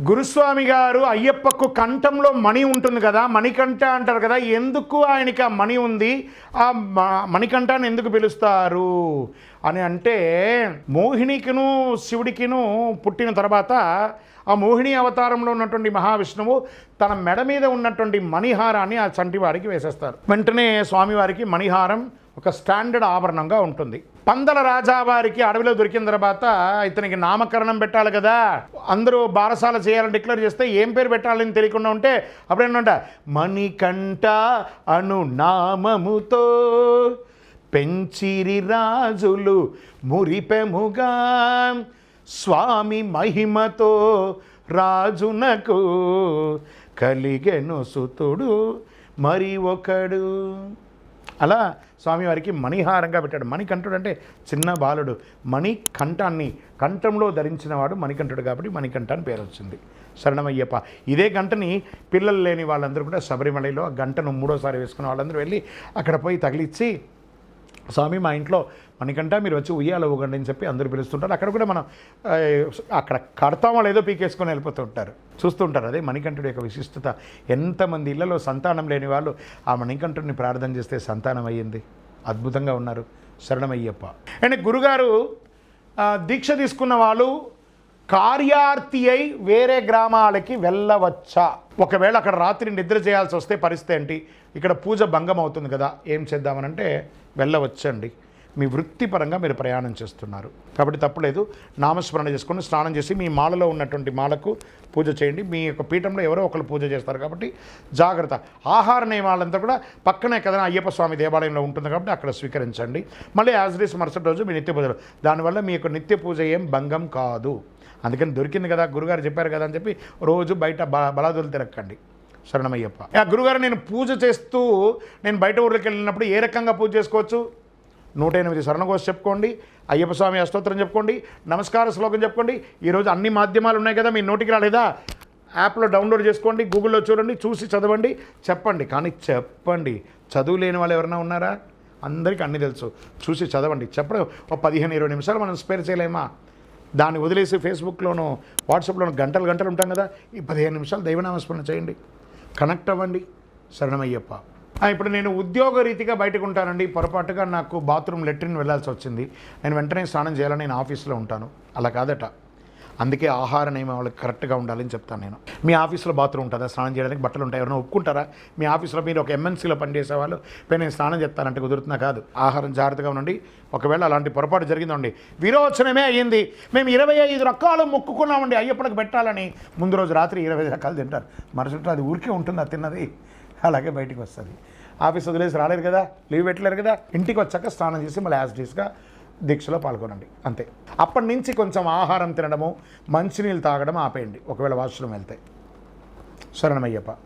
గురుస్వామి గారు అయ్యప్పకు కంఠంలో మణి ఉంటుంది కదా, మణికంఠ అంటారు కదా, ఎందుకు ఆయనకి ఆ మణి ఉంది, ఆ మణికంఠాన్ని ఎందుకు పిలుస్తారు అని అంటే, మోహినికిను శివుడికిను పుట్టిన తర్వాత ఆ మోహిని అవతారంలో ఉన్నటువంటి మహావిష్ణువు తన మెడ మీద ఉన్నటువంటి మణిహారాన్ని ఆ చంటివాడికి వేసేస్తారు. వెంటనే స్వామివారికి మణిహారం ఒక స్టాండర్డ్ ఆభరణంగా ఉంటుంది. పందల రాజావారికి అడవిలో దొరికిన తర్వాత ఇతనికి నామకరణం పెట్టాలి కదా, అందరూ బారసాల చేయాలని డిక్లేర్ చేస్తే ఏం పేరు పెట్టాలని తెలియకుండా ఉంటే అప్పుడేంటంట, మణికంఠ అను నామముతో పెంచిరి రాజులు మురిపెముగా, స్వామి మహిమతో రాజునకు కలిగెను సుతుడు మరి ఒకడు. అలా స్వామివారికి మణిహారంగా పెట్టాడు. మణికంఠుడు అంటే చిన్న బాలుడు, మణి కంఠాన్ని కంఠంలో ధరించిన వాడు మణికంఠుడు కాబట్టి మణికంఠ అని పేరు వచ్చింది. శరణమయ్యప్ప. ఇదే గంటని పిల్లలు లేని వాళ్ళందరూ కూడా శబరిమలలో ఆ గంటను మూడోసారి వేసుకున్న వాళ్ళందరూ వెళ్ళి అక్కడ పోయి తగిలిచ్చి, స్వామి మా ఇంట్లో మణికంఠ మీరు వచ్చి ఉయ్యాల ఊగండి అని చెప్పి అందరూ పిలుస్తుంటారు. అక్కడ కూడా మనం అక్కడ కడతామో లేదో పీకేసుకొని వెళ్ళిపోతూ ఉంటారు, చూస్తుంటారు. అదే మణికంఠుడి యొక్క విశిష్టత. ఎంతమంది ఇళ్లలో సంతానం లేని వాళ్ళు ఆ మణికంఠుడిని ప్రార్థన చేస్తే సంతానం అయ్యింది. అద్భుతంగా ఉన్నారు. శరణమయ్యప్ప. అండ్ గురుగారు దీక్ష తీసుకున్న వాళ్ళు కార్యార్థి అయి వేరే గ్రామాలకి వెళ్ళవచ్చా? ఒకవేళ అక్కడ రాత్రి నిద్ర చేయాల్సి వస్తే పరిస్థితి ఏంటి? ఇక్కడ పూజ భంగం అవుతుంది కదా, ఏం చేద్దామనంటే వెళ్ళవచ్చండి. మీ వృత్తిపరంగా మీరు ప్రయాణం చేస్తున్నారు కాబట్టి తప్పులేదు. నామస్మరణ చేసుకొని స్నానం చేసి మీ మాలలో ఉన్నటువంటి మాలకు పూజ చేయండి. మీ యొక్క పీఠంలో ఎవరో ఒకరు పూజ చేస్తారు కాబట్టి జాగ్రత్త. ఆహార నియమాలంతా కూడా పక్కనే కదా అయ్యప్ప స్వామి దేవాలయంలో ఉంటుంది కాబట్టి అక్కడ స్వీకరించండి. మళ్ళీ యాజ్ డీస్ మరుసటి రోజు మీ నిత్య పూజలు, దానివల్ల మీ యొక్క నిత్య పూజ ఏం భంగం కాదు. అందుకని దొరికింది కదా, గురుగారు చెప్పారు కదా అని చెప్పి రోజు బయట బలాదులు తిరగకండి. శరణమయ్యప్ప. గురుగారు నేను పూజ చేస్తూ నేను బయట ఊళ్ళకి వెళ్ళినప్పుడు ఏ రకంగా పూజ చేసుకోవచ్చు? 108 శరణఘోష చెప్పుకోండి, అయ్యప్ప స్వామి అష్టోత్తరం చెప్పుకోండి, నమస్కార శ్లోకం చెప్పుకోండి. ఈరోజు అన్ని మాధ్యమాలు ఉన్నాయి కదా, మీ నోటికి రాలేదా? యాప్లో డౌన్లోడ్ చేసుకోండి, గూగుల్లో చూడండి, చూసి చదవండి, చెప్పండి. కానీ చెప్పండి, చదువు లేని వాళ్ళు ఎవరైనా ఉన్నారా? అందరికీ అన్నీ తెలుసు. చూసి చదవండి. చెప్పడం ఒక 15-20 నిమిషాలు మనం స్పేర్ చేయలేమా? దాన్ని వదిలేసి ఫేస్బుక్లోనూ వాట్సాప్లోనూ గంటలు గంటలు ఉంటాం కదా. ఈ 15 నిమిషాలు దైవనామస్మరణ చేయండి, కనెక్ట్ అవ్వండి. శరణమయ్యప్ప. ఇప్పుడు నేను ఉద్యోగ రీతిగా బయటకు ఉంటానండి. పొరపాటుగా నాకు బాత్రూమ్ లెట్రిన్ వెళ్ళాల్సి వచ్చింది, నేను వెంటనే స్నానం చేయాలని నేను ఆఫీస్లో ఉంటాను. అలా కాదట. అందుకే ఆహార నియమాలు కరెక్ట్గా ఉండాలని చెప్తాను నేను. మీ ఆఫీస్లో బాత్రూమ్ ఉంటుందా? స్నానం చేయడానికి బట్టలు ఉంటాయి, ఎవరైనా ఒప్పుకుంటారా? మీ ఆఫీస్లో మీరు ఒక ఎంఎన్సీలో పనిచేసే వాళ్ళు పోయి నేను స్నానం చేస్తానంటే కుదురుతున్నా కాదు. ఆహారం జాగ్రత్తగా ఉండండి. ఒకవేళ అలాంటి పొరపాటు జరిగిందండి, విరోచనమే అయ్యింది, మేము 25 రకాలు మొక్కుకున్నామండి అయ్యప్పనికి పెట్టాలని, ముందు రోజు రాత్రి 25 రకాలు తింటారు, మరుసటి అది ఊరికే ఉంటుంది అది తిన్నది, అలాగే బయటికి వస్తుంది. ఆఫీస్ వదిలేసి రాలేరు కదా, లీవ్ పెట్టలేరు కదా, ఇంటికి వచ్చాక స్నానం చేసి మళ్ళీ యాజ్ డీస్గా దీక్షలో పాల్గొనండి, అంతే. అప్పటి నుంచి కొంచెం ఆహారం తినడము, మంచినీళ్ళు తాగడం ఆపేయండి ఒకవేళ వాష్రూమ్ వెళ్తే. శరణమయ్యప్ప.